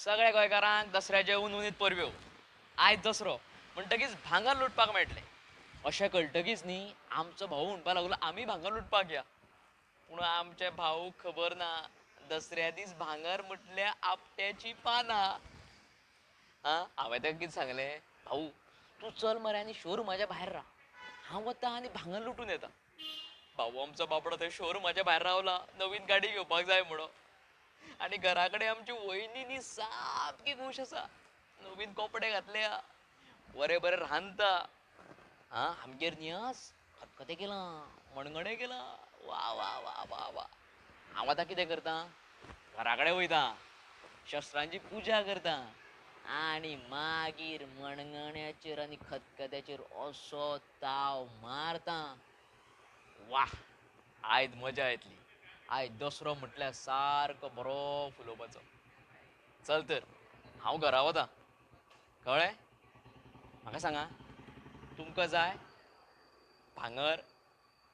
सगळ्या गोंयकारांक दसऱ्याचे उन्नीत परब्यो. आयज दसरो म्हणटकीच भांगर लुटपाक मेळटलें. अशें कळटकीच न्ही आमचो भाऊ म्हणपाक लागलो आमी भांगर लुटपाक या. पूण आमच्या भाऊक खबर ना दसऱ्या दीस भांगर म्हटल्यार आपट्याची पानां. हांवें ताका कितें सांगलें, भाऊ तूं चल मरे आनी शोरूमाच्या भायर राव. हांव वतां आनी भांगर लुटून येता. भाऊ आमचो बाबडो थंय शोरूमाच्या भायर रावला नवीन गाडी घेवपाक जाय म्हणून. आनी घरा कडेन आमची वयनी न्ही सामकी खूश आसा. नवीन कपडे घातले हा. बरे बरे रांदता. आमगेर नियाज खतखतें केलां, मणगणें केलां. वा वा वा वा वा. हांव आतां कितें करतां? घरा कडेन वयतां. शस्त्रांची पुजा करतां. आनी मागीर मणगण्याचेर आनी खतखत्याचेर असो ताव मारतां. वा आयज मजा येतली. आयज दसरो म्हटल्यार सारको बरो फुलोवपाचो. चल तर हांव घरा वतां. कळ्ळें? म्हाका सांगा तुमकां जाय भांगर